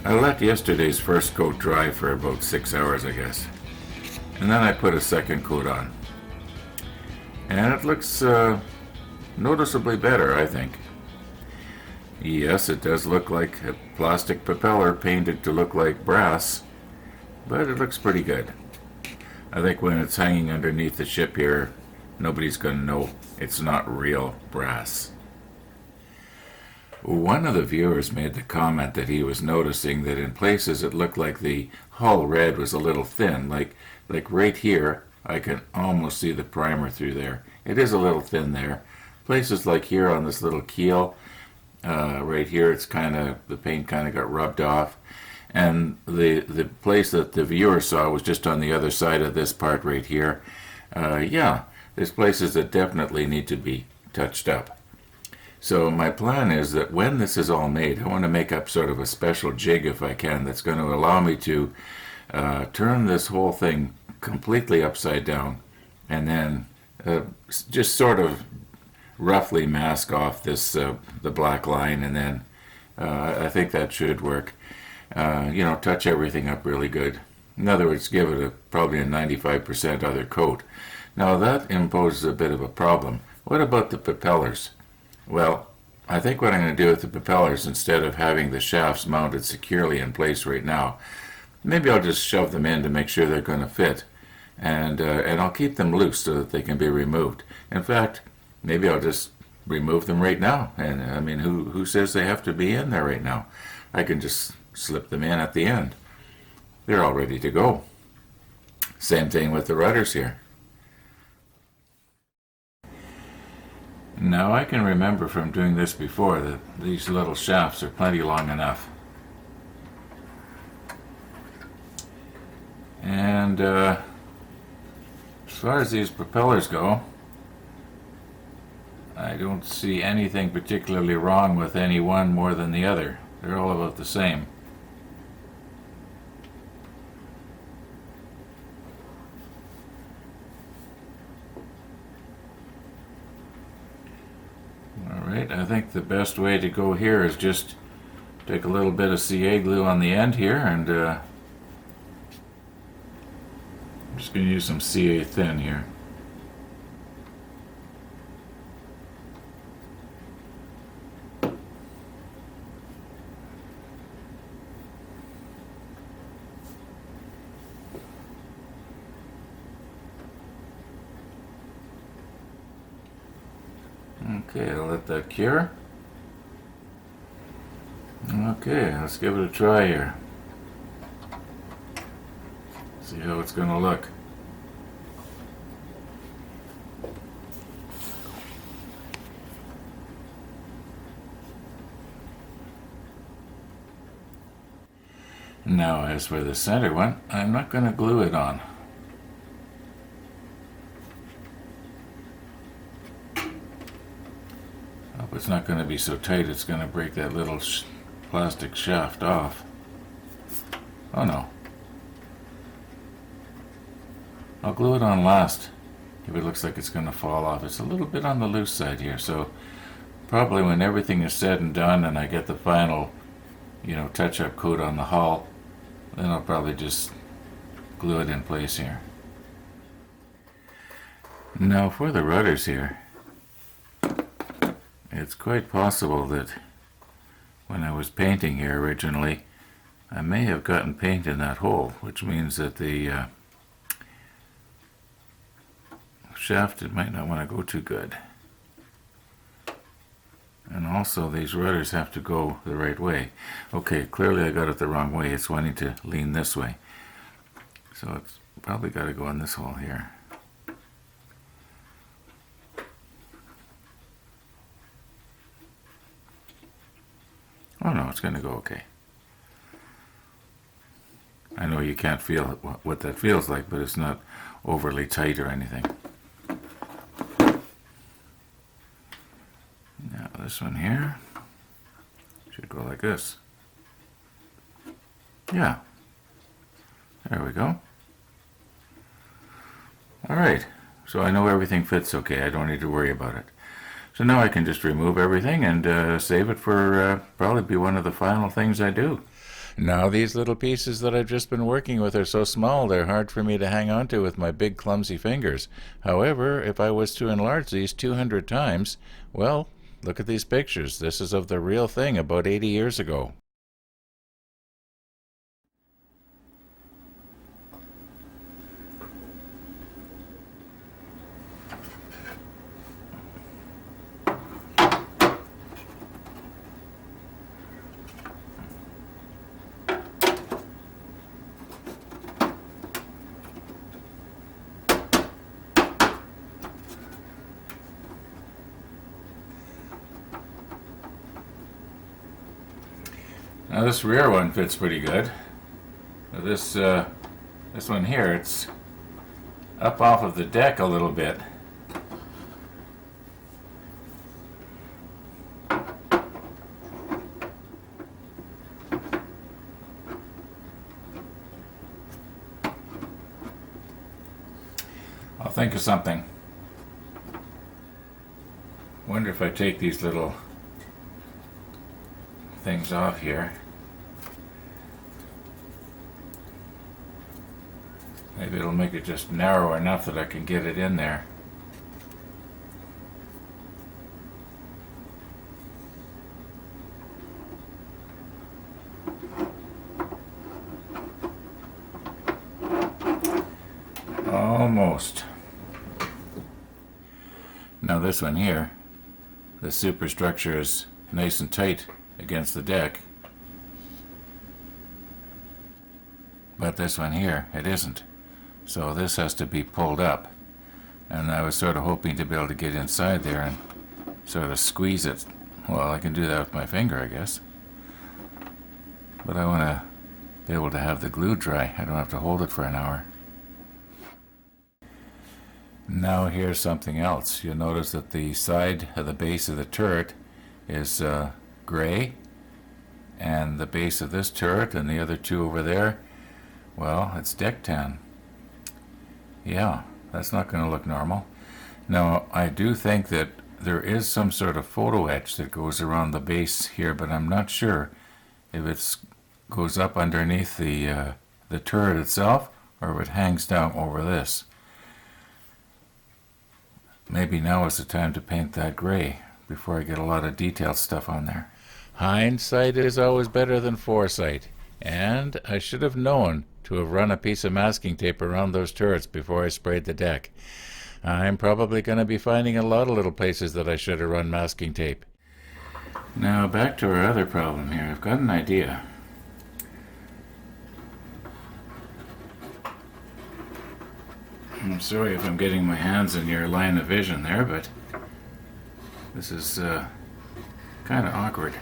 I let yesterday's first coat dry for about 6 hours, I guess. And then I put a second coat on. And it looks noticeably better, I think. Yes, it does look like a plastic propeller painted to look like brass, but it looks pretty good. I think when it's hanging underneath the ship here, nobody's going to know it's not real brass. One of the viewers made the comment that he was noticing that in places it looked like the hull red was a little thin, like right here, I can almost see the primer through there. It is a little thin there. Places like here on this little keel, right here, it's the paint kind of got rubbed off. And the place that the viewer saw was just on the other side of this part right here. Yeah, there's places that definitely need to be touched up. So my plan is that when this is all made, I want to make up sort of a special jig, if I can, that's going to allow me to turn this whole thing completely upside down and then just sort of roughly mask off this the black line, and then I think that should work. Touch everything up really good. In other words, give it probably a 95% other coat. Now that imposes a bit of a problem. What about the propellers? Well, I think what I'm going to do with the propellers, instead of having the shafts mounted securely in place right now, maybe I'll just shove them in to make sure they're going to fit, and I'll keep them loose so that they can be removed. In fact, maybe I'll just remove them right now. And I mean, who says they have to be in there right now? I can just slip them in at the end. They're all ready to go. Same thing with the rudders here. Now I can remember from doing this before that these little shafts are plenty long enough. And as far as these propellers go, I don't see anything particularly wrong with any one more than the other. They're all about the same. Alright, I think the best way to go here is just take a little bit of CA glue on the end here, and I'm just going to use some CA thin here. Okay, I'll let that cure. Okay, let's give it a try here. See how it's going to look. Now, as for the center one, I'm not going to glue it on. It's not going to be so tight it's going to break that little plastic shaft off. Oh no. I'll glue it on last if it looks like it's going to fall off. It's a little bit on the loose side here, so probably when everything is said and done and I get the final, touch-up coat on the hull, then I'll probably just glue it in place here. Now for the rudders here. It's quite possible that when I was painting here originally, I may have gotten paint in that hole, which means that the shaft, it might not want to go too good. And also these rudders have to go the right way. Okay, clearly I got it the wrong way. It's wanting to lean this way. So it's probably got to go in this hole here. Oh no, it's going to go okay. I know you can't feel what that feels like, but it's not overly tight or anything. Now this one here should go like this. Yeah. There we go. Alright, so I know everything fits okay. I don't need to worry about it. So now I can just remove everything and save it for probably be one of the final things I do. Now these little pieces that I've just been working with are so small they're hard for me to hang on to with my big clumsy fingers. However, if I was to enlarge these 200 times, well, look at these pictures. This is of the real thing about 80 years ago. Now this rear one fits pretty good. This one here, it's up off of the deck a little bit. I'll think of something. Wonder if I take these little things off here. Maybe it'll make it just narrow enough that I can get it in there. Almost. Now this one here, the superstructure is nice and tight against the deck. But this one here, it isn't. So this has to be pulled up. And I was sort of hoping to be able to get inside there and sort of squeeze it. Well, I can do that with my finger, I guess. But I want to be able to have the glue dry. I don't have to hold it for an hour. Now here's something else. You'll notice that the side of the base of the turret is gray. And the base of this turret and the other two over there, well, it's deck tan. Yeah, that's not going to look normal. Now, I do think that there is some sort of photo etch that goes around the base here, but I'm not sure if it goes up underneath the turret itself or if it hangs down over this. Maybe now is the time to paint that gray before I get a lot of detailed stuff on there. Hindsight is always better than foresight, and I should have known to have run a piece of masking tape around those turrets before I sprayed the deck. I'm probably going to be finding a lot of little places that I should have run masking tape. Now back to our other problem here. I've got an idea. I'm sorry if I'm getting my hands in your line of vision there, but this is kind of awkward.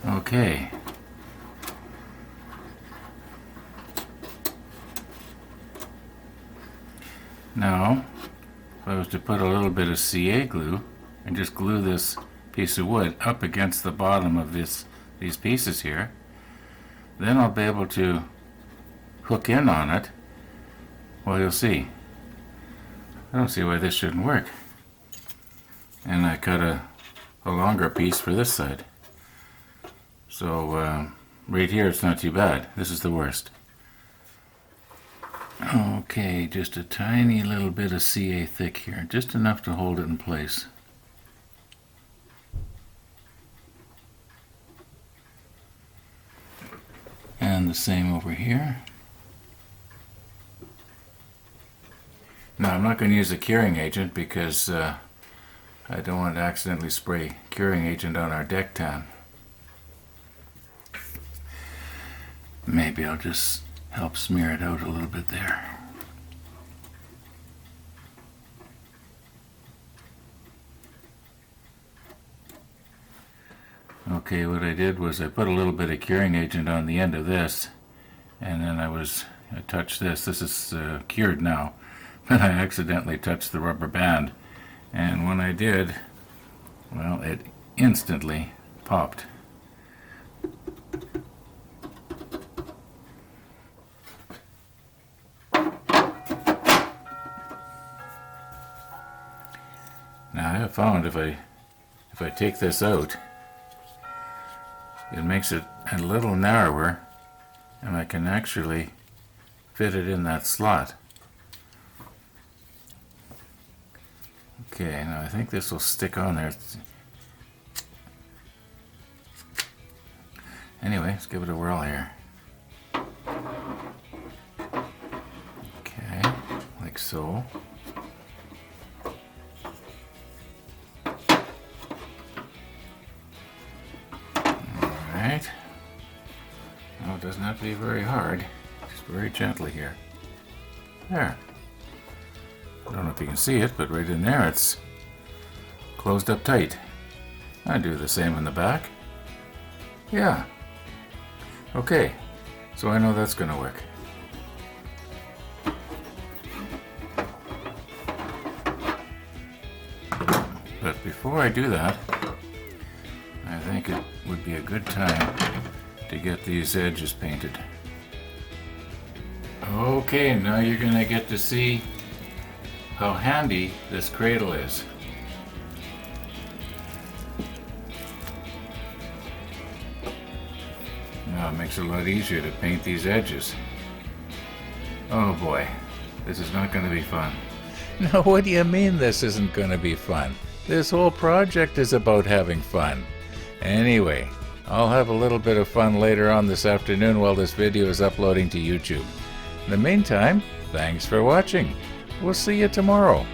Okay. Now, if I was to put a little bit of CA glue and just glue this piece of wood up against the bottom of these pieces here, then I'll be able to hook in on it. Well, you'll see. I don't see why this shouldn't work. And I cut a longer piece for this side. So right here it's not too bad. This is the worst. Okay, just a tiny little bit of CA thick here, just enough to hold it in place. And the same over here. Now I'm not going to use a curing agent because I don't want to accidentally spray curing agent on our deck tan. Maybe I'll just help smear it out a little bit there. Okay, what I did was I put a little bit of curing agent on the end of this, and then I touched this. This is cured now, but I accidentally touched the rubber band, and when I did, well, it instantly popped. found if I take this out, it makes it a little narrower, and I can actually fit it in that slot. Okay, now I think this will stick on there. Anyway, let's give it a whirl here. Okay, like so. Alright. Now it doesn't have to be very hard, just very gently here. There. I don't know if you can see it, but right in there it's closed up tight. I do the same in the back. Yeah. Okay, so I know that's going to work. But before I do that, I think it would be a good time to get these edges painted. Okay, now you're going to get to see how handy this cradle is. Now it makes it a lot easier to paint these edges. Oh boy, this is not going to be fun. No, what do you mean this isn't going to be fun? This whole project is about having fun. Anyway, I'll have a little bit of fun later on this afternoon while this video is uploading to YouTube. In the meantime, thanks for watching. We'll see you tomorrow.